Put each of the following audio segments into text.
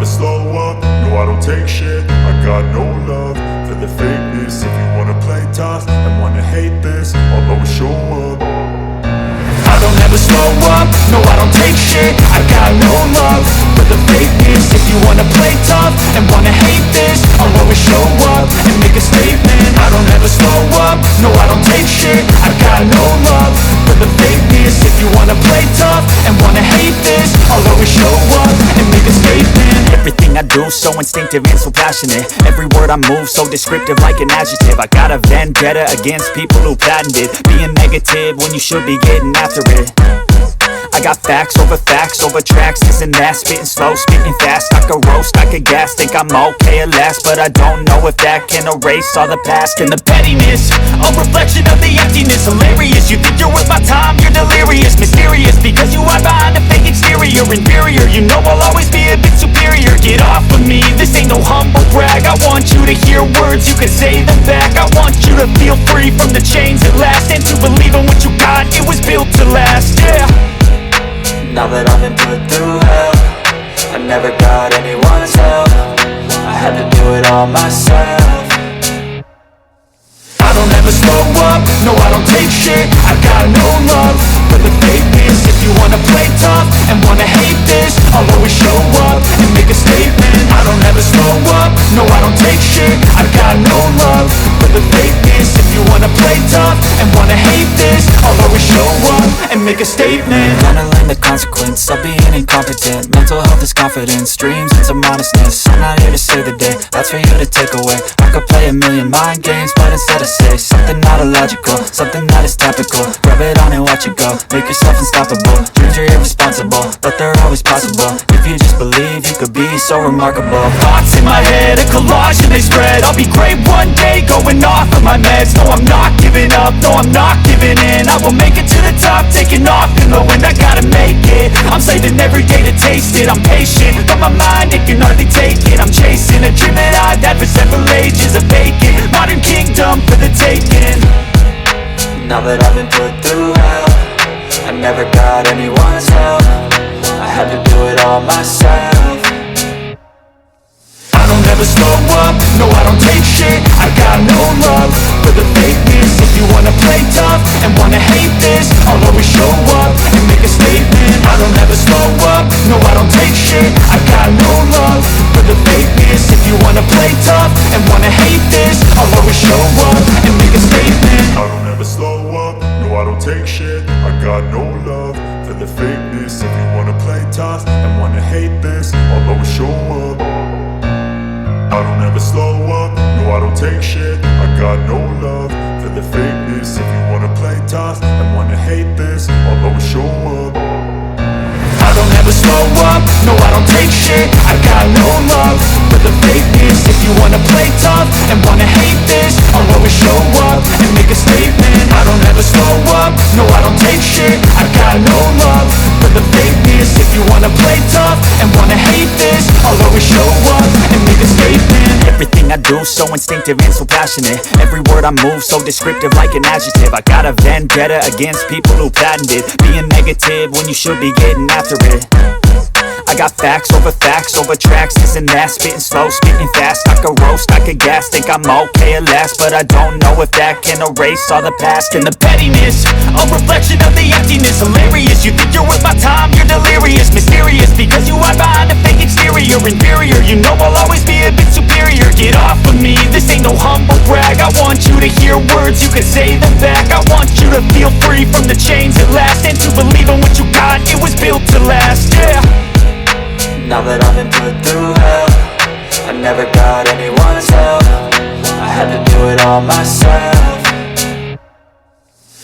never slow up, no I don't take shit. I got no love for the fakeness. If you wanna play tough and wanna hate this, I'll always show up. I don't ever slow up, no I don't take shit. I got no love for the fakeness. If you wanna play tough and wanna hate this, I'll always show up and make a statement. I don't ever slow up, no I don't take shit. I got no love for the fakeness. If you wanna play tough and wanna hate this, I'll always show up and make a statement. Everything I do so instinctive and so passionate. Every word I move so descriptive like an adjective. I got a vendetta against people who patented being negative when you should be getting after it. I got facts over tracks, this and that. Spitting slow, spitting fast. I could roast, I could gas. Think I'm okay at last, but I don't know if that can erase all the past. And the pettiness, a reflection of the emptiness. Hilarious, you think you're worth my time, you're delirious. Mysterious, because you hide behind a fake exterior. Inferior, you know I'll always be a bit superior. Get off of me, this ain't no humble brag. I want you to hear words, you can say them back. I want you to feel free from the chains at last, and to believe in what you got, it was built to last, yeah. Now that I've been put through hell, I never got anyone's help. I had to do it all myself. I don't ever slow up, no I don't take shit. I got no love for the fakeness. If you wanna play tough and wanna hate this, I'll always show up and make a statement. I don't ever slow up, no I don't take shit. I got no love for the fakeness. If you wanna play tough and wanna hate this, I'll always show up and make a statement. Gonna learn the consequence of being incompetent. Mental health is confidence, dreams into modestness. I'm not here to save the day, that's for you to take away. I could play a million mind games, but instead I say something not illogical, something that is topical. Rub it on and watch it go, make yourself unstoppable. Dreams are irresponsible, but they're always possible. If you just believe, you could be so remarkable. Thoughts in my head, a collage and they spread. I'll be great one day, going off of my meds. No, I'm not giving up, no, I'm not giving in. I will make it to the top, taking off in the wind. I gotta make it, I'm saving every day to taste it. I'm patient, but my mind, it can hardly take it. I'm chasing a dream that I've had for several ages. A vacant, modern kingdom for the taking. Now that I've been put through hell, I never got anyone's help. I had to do it all myself. I don't ever slow up, no I don't take shit. I got no love for the fakeness. If you wanna play tough and wanna hate this, I'll always show up and make a statement. I don't ever slow up, no I don't take shit. I got no love for the fakeness. If you wanna play tough and wanna hate this, I'll always show up and make a statement. I don't ever slow up, no I don't take shit. I got no love for the fakeness. If you wanna play tough and wanna hate this, I'll always show up. I don't ever slow up, no I don't take shit. I got no love for the fakeness. If you wanna play tough and wanna hate this, I'll always show up. I don't ever slow up, no I don't take shit. I got no love for the fakeness. If you wanna play tough and wanna hate this, I'll always show up and make a statement. I don't ever slow up, no I don't take shit. I got no love for the fakeness. If you wanna play tough and wanna hate this, I'll always show up and make a statement. Everything I do so instinctive and so passionate. Every word I move so descriptive like an adjective. I got a vendetta against people who patented being negative when you should be getting after it. I got facts over tracks, this and that. Spitting slow, spitting fast. I could roast, I could gas. Think I'm okay at last, but I don't know if that can erase all the past. And the pettiness, a reflection of the emptiness. Hilarious, you think you're worth my time, you're delirious. Mysterious, because you hide behind a fake exterior. Inferior, you know I'll always be a bit superior. Get off of me, this ain't no humble brag. I want you to hear words, you can say them back. I want you to feel free from the chains at last, and to believe in what you got, it was built to last, yeah. Now that I've been put through hell, I never got anyone's help. I had to do it all myself.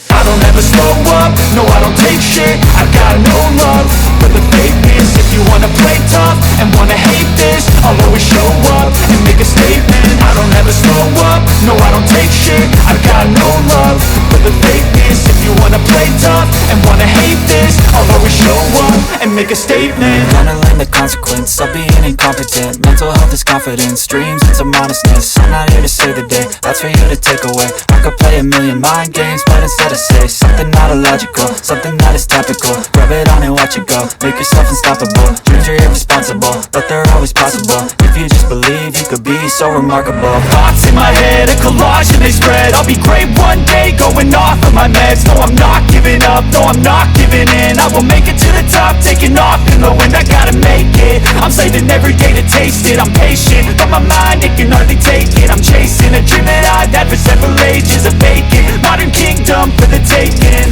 I don't ever slow up, no I don't take shit. I got no love for the fakeness. If you wanna play tough and wanna hate this, I'll always show up and make a statement. I don't ever slow up, no I don't take shit. I got no love for the fakeness. If you wanna play tough and wanna hate this, I'll always show up and make a statement. Gonna learn the consequence of being incompetent. Mental health is confidence, dreams into modestness. I'm not here to save the day, that's for you to take away. I could play a million mind games, but instead I say something not illogical, something that is topical. Rub it on and watch it go, make yourself unstoppable. Dreams are irresponsible, but they're always possible. If you just believe, you could be so remarkable. Thoughts in my head, a collage and they spread. I'll be great one day, going off of my meds. No, I'm not giving up, no, I'm not giving in. I will make it to the top, taking off in the wind. I gotta make it, I'm saving every day to taste it. I'm patient, but my mind, it can hardly take it. I'm chasing a dream that I've had for several ages. A vacant, modern kingdom for the taking.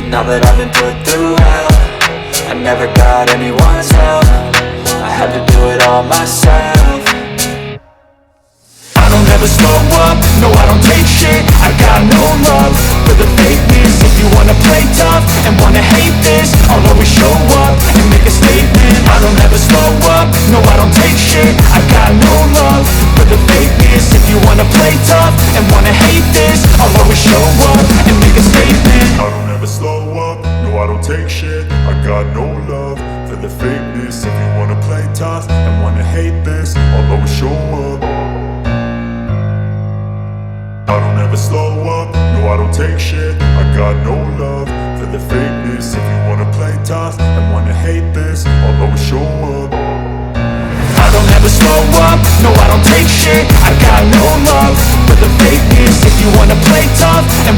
Now that I've been put through hell, I never got anyone's help, I had to do it all myself. I don't ever slow up, no I don't take shit. I got no love for the fakeness. If you wanna play tough and wanna hate this, I'll always show up and make a statement. I don't ever slow up, no I don't take shit. I got no love for the fakeness. If you wanna play tough and wanna hate this, I'll always show up and make a statement. I don't ever slow up, no I don't take shit. I got no love for the fakeness. If you wanna play tough and wanna hate this, I'll always show up. I don't ever slow up, no I don't take shit. I got no love for the fakeness. If you wanna play tough and wanna hate this, I'll always show up. I don't ever slow up, no I don't take shit. I got no love for the fakeness. If you wanna play tough and